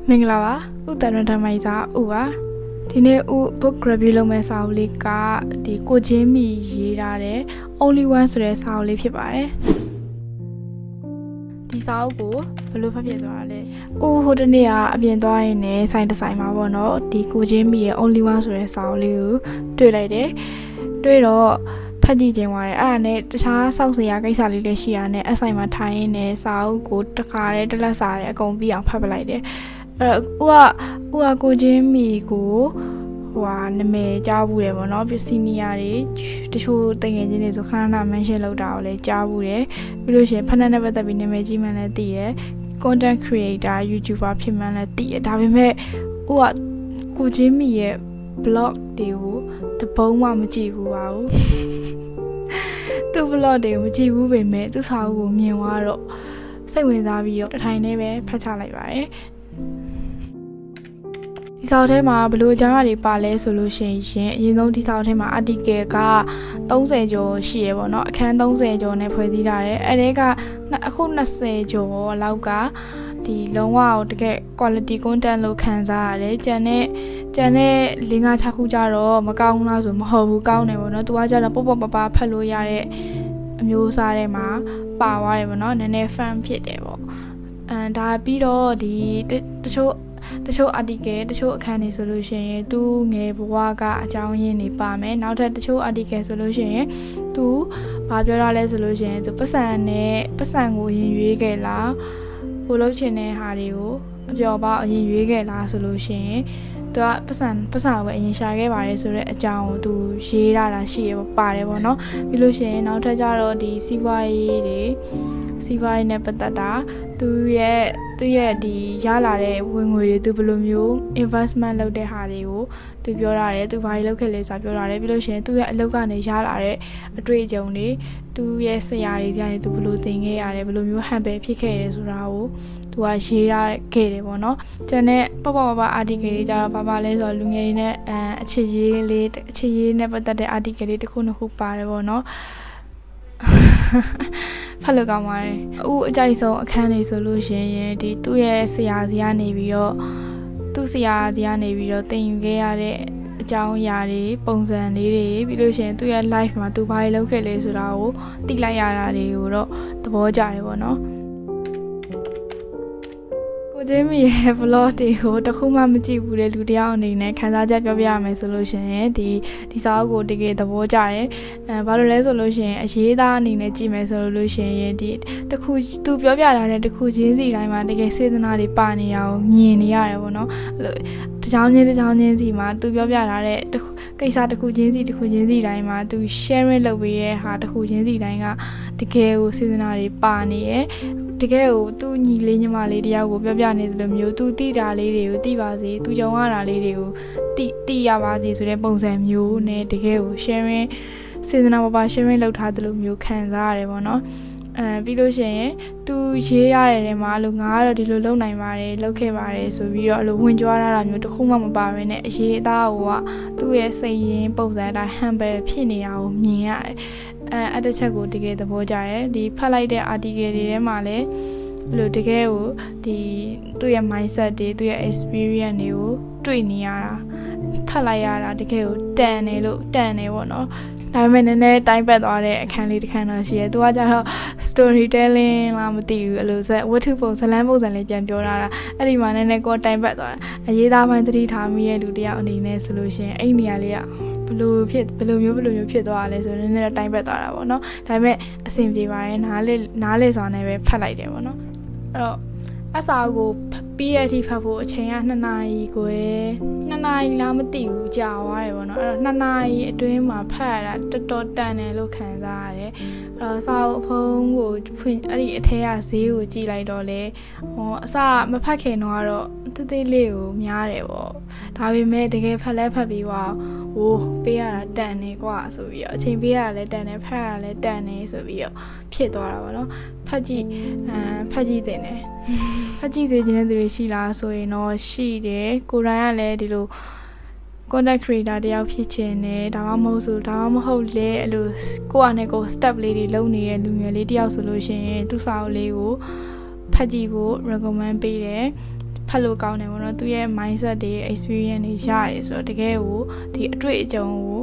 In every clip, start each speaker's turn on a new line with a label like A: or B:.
A: မင်္ဂလာပါဥတရန်ထမိုင်စာဥပါဒီနေ့ဥ book review လုပ်မယ့်စာအုပ်လေးကဒီကိုချင်းမီရေးထားတဲ့ only one ဆိုတဲ့စာအုပ်လေးဖြစ်ပါတယ်ဒီစာအုပ်ကိုဘယ်လိုဖတ်ပြသွားလဲဥဟိုတနေ့ကအပြင်သွားရင်လည်းဆိုင်တစ်ဆိုင်မှာပေါ့နော်ဒီကိုချင်းမီရဲ့ only one ဆိုတဲ့စာအုပ်လေးကိုတွေ့လိုက်တယ်တွေ့တော့ဖတ်ကြည့်ခြင်းပါတယ်အဲ့ဒါနဲ့တခြားစောင့်စရာကိစ္စလေးလည်းရှိရတဲ့အဆိုင်မှာထိုင်ရင်းနဲ့စာအုပ်ကိုတစ်ခါတည်းတစ်လက်စာနဲ့အကုန်ပြီးအောင်ဖတ်ပလိုက်တယ်ဥကကိုချင်းမီကိုနာမည်ကြားဘူးတယ်ပေါ့နော်ပြစီနီယာတွေတချို့တငယ်ချင်းတွေဆိုခဏခဏ mention လုပ်တာကိုလည်းကြားဘူးတယ်ပြီးလို့ရှိရင်ဖက်နဲ့ပတ်သက်ပြီးနာမည်ကြီးမှန်းလည်းသိတယ် content creator YouTuber ဖြစ်မှန်းလည်းသိတယ်ဒါပေမဲ့ဥကကိုချင်းမီရဲ့ blog တွေကိုတပုံးမှမကြည့်ဘူးပါဘူးသူ blog တွေကိုမကြည့်ဘူးပေမဲ့သူစာအုပ်ကိုမြင်သွားတော့စိတ်ဝင်စားပြီးတော့တထိုင်နဲ့ပဲဖတ်ချလိုက်ပါတယ်ဒီစာအုပ်ထဲမှာဘယ်လိုအကြောင်းအရာတွေပါလဲဆိုလို့ရှိရင်အရင်ဆုံးဒီစာအုပ်ထဲမှာ article က30ကျော်ရှိရပေါ့နော်အခန်း30ကျော်နဲ့ဖွဲ့စည်းထားတယ်အဲ့ဒီကအခု20ကျော်လောက်ကဒီလုံးဝတကယ် quality content လို့ခံစားရတယ်ကျန်တဲ့5-6ခုကြတော့မကောင်းလားဆိုမဟုတ်ဘူးကောင်းတယ်ပေါ့နော်သူကကြတော့ပေါ့ပဖတ်လို့ရတဲ့အမျိုးအစားတွေမှာပါသွားတယ်ပေါ့နော်နည်းနည်း fun ဖြစ်တယ်ပေါ့ဒါပြီးတော့ဒီတချို့ article တချို့အခန်းတွေဆိုလို့ရှိရင်သူငယ်ဘဝကအကြောင်းရင်းတွေပါမယ်နောက်ထပ်တချို့ article ဆိုလို့ရှိရင်သူဘာပြောတာလဲဆိုလို့ရှိရင်သူပတ်စံကိုရင်ရွေးခဲ့လားဘို့လုပ်ချင်တဲ့ဟာတွေကိုအပျော်ပါအရင်ရွေးခဲ့လားဆိုလို့ရှိရင်သူကပတ်စံကိုပဲအရင်ရှာခဲ့ပါတယ်ဆိုတဲ့အကြောင်းကိုသူရေးထားတာရှိရပါတယ်ပေါ့နော်ပြီးလို့ရှိရင်နောက်ထပ်ကျတော့ဒီစီးပွားရေးနဲ့ပတ်သက်တာသူရဲ့ဒီရလာတဲ့ဝင်ငွေတွေသူဘယ်လိုမျိုး investment လုပ်တဲ့ဟာတွေကိုသူပြောရတယ်သူဘာတွေလုပ်ခဲ့လဲဆိုတာပြောရတယ်ပြီးလို့ရှိရင်သူရဲ့အလုပ်ကနေရလာတဲ့အတွေ့အကြုံတွေသူရဲ့ဆရာတွေကနေသူဘယ်လိုသင်ခဲ့ရတယ်ဘယ်လိုမျိုးဟန်ပဲဖြစ်ခဲ့တယ်ဆိုတာကိုသူကရေးထားခဲ့တယ်ပေါ့နော်ကျန်တဲ့ပပ article တွေကြတော့ဘာလဲဆိုတော့လူငယ်တွေနဲ့အခြေရေးနဲ့ပတ်သက်တဲ့ article တွေတစ်ခုနှစ်ခုပါတယ်ပေါ့နော်ဖတ်လို့ကောင်းပါတယ်။အကြိုက်ဆုံးအခန်းလေးဆိုလို့ရှိရင်ဒီသူ့ရဲ့ဆရာစီကနေပြီးတော့သင်ယူခဲ့ရတဲ့အကြောင်းအရာတွေပုံစံလေးတွေပြီးလို့ရှိရင်သူ့ရဲ့ life မှာသူဘာတွေလုပ်ခဲ့လဲဆိုတာကိုသိလိုက်ရတာတွေကိုတော့သဘောကျတယ်ပေါ့နော်။ကိုချင်းမီရဲ့ vlog တွေကိုတခုမှမကြည့်ဘူးတဲ့လူတယောက်အနေနဲ့ခန်းစားချက်ပြောပြရမယ်ဆိုလို့ရှိရင်ဒီစာအုပ်ကိုတကယ်သဘောကျတယ်ဘာလို့လဲဆိုလို့ရှိရင်အရေးသားအနေနဲ့ကြည့်မယ်ဆိုလို့ရှိရင်ဒီတခုသူပြောပြတာတဲ့တခုချင်းစီတိုင်းမှာတကယ်စေတနာတွေပါနေတာကိုမြင်နေရတယ်ပေါ့နော်အဲ့လိုတချောင်းချင်းစီမှာသူပြောပြတာတဲ့ကိစ္စတခုချင်းစီတိုင်းမှာသူ sharing လုပ်ပေးတဲ့ဟာတခုချင်းစီတိုင်းကတကယ်ကိုစေတနာတွေပါနေရယ်တကယ်ကိုသူညီလေးညီမလေးတယောက်ကိုပြောပြနေတယ်လို့မျိုးသူသိတာလေးတွေကိုသိပါစေသူကြုံရတာလေးတွေကိုသိရပါစေဆိုတဲ့ပုံစံမျိုးနဲ့တကယ်ကို sharing စေတနာပါ sharing လုပ်ထားတယ်လို့မျိုးခံစားရတယ်ပေါ့နော်ပြီးလို့ရှိရင်သူရေးရတဲ့နေရာမှာငါကတော့ဒီလိုလုပ်နိုင်ပါတယ်လုပ်ခဲ့ပါတယ်ဆိုပြီးတော့ဝင်ကြွားတာမျိုးတစ်ခုမှမပါဘဲနဲ့အရေးအသားကသူ့ရဲ့စိတ်ရင်းပုံစံတိုင်း humble ဖြစ်နေတာကိုမြင်ရတယ်အဲ့တစ်ချက်ကိုတကယ်သဘောကျတယ်ဒီဖတ်လိုက်တဲ့ article တွေထဲမှာလည်းအဲ့လိုတကယ်ကိုဒီသူ့ရဲ့ mindset တွေသူ့ရဲ့ experience တွေကိုတွေ့နေရတာဖတ်လိုက်ရတာတကယ်ကိုတန်တယ်ပေါ့နော်ဒါပေမဲ့နည်းနည်းတိုင်းပတ်သွားတဲ့အခန်းလေးတစ်ခန်းတော့ရှိရဲသူကကြတော့ storytelling လားမသိဘူးအဲ့လိုဝတ္ထုပုံဇာတ်လမ်းပုံစံလေးပြန်ပြောတာအဲ့ဒီမှာနည်းနည်းကိုတိုင်းပတ်သွားတာအရေးသားပိုင်းသတိထားမိရဲ့လူတယောက်အနေနဲ့ဆိုလို့ရှိရင်အဲ့ဒီနေရာလေးကဘယ်လိုမျိုးဖြစ်သွားလဲဆိုတော့နည်းနည်းတိုင်းပတ်သွားတာပေါ့နော်ဒါပေမဲ့အဆင်ပြေပါရဲ့နားလေစွာနဲ့ပဲဖတ်လိုက်တယ်ပေါ့နော်အဲ့တော့အစာကိုပြီးတဲ့အထိဖတ်ဖို့အချိန်က2နာရီကို2နာရီလားမသိဘူးကြာသွားတယ်ပေါ့နော်အဲ့တော့2နာရီအတွင်းမှာဖတ်ရတာတော်တော်တန်တယ်လို့ခံစားရတယ်အဲ့တော့စာအုပ်အဖုံးကိုဖွင့်အဲ့ဒီအထက်ကဈေးကိုကြည့်လိုက်တော့လေအစမဖတ်ခင်တော့သေးလေးကိုများတယ်ပေါ့ဒါပေမဲ့တကယ်ဖတ်ပြီးပေးရတာတန်နေကွာဆိုပြီးတော့အချိန်ပေးရတာလည်းတန်တယ်ဖတ်ရတာလည်းတန်နေဆိုပြီးတော့ဖြစ်သွားတာပေါ့နော်ဖတ်ကြည့်တင်တယ်ဖတ်ကြည့်စေချင်တဲ့သူတွေရှိလားဆိုရင်တော့ရှိတယ်ကိုရိုင်းကလည်းဒီလို content creator တယောက်ဖြစ်ချင်တယ်ဒါမှမဟုတ်လေအဲ့လိုကိုယ့်အနေကို step လေးတွေလုပ်နေတဲ့လူငယ်လေးတယောက်ဆိုလို့ရှိရင်သူ့စာအုပ်လေးကိုဖတ်ကြည့်ဖို့ recommend ပေးတယ် ဖတ်လို့ကောင်းတယ်ပေါ့နော်သူရဲ့ mindset တွေ experience တွေရတယ်ဆိုတော့တကယ်ကိုဒီအတွေ့အကြုံကို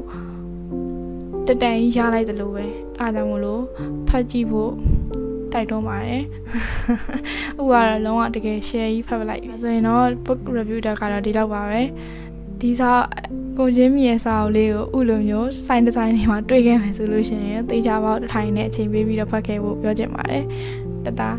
A: တက်တန်ရလိုက်တယ်လို့ပဲအားကြောင့်မလို့ဖတ်ကြည့်ဖို့တိုက်တွန်းပါတယ်။ဥကတော့လုံးဝတကယ် share ကြီးဖတ်ပလိုက်ဆိုရင်တော့ book review တက်ကတော့ဒီလောက်ပါပဲ။ဒီစာကိုချင်းမြရဲ့စာအုပ်လေးကိုဥလိုမျိုးစိုင်းဒီဇိုင်းတွေမှာတွေ့ခဲ့မယ်ဆိုလို့ရှိရင်သေချာပေါက်တစ်ထိုင်နဲ့အချိန်ပေးပြီးတော့ဖတ်ခဲ့ဖို့ပြောချင်ပါတယ်။တတား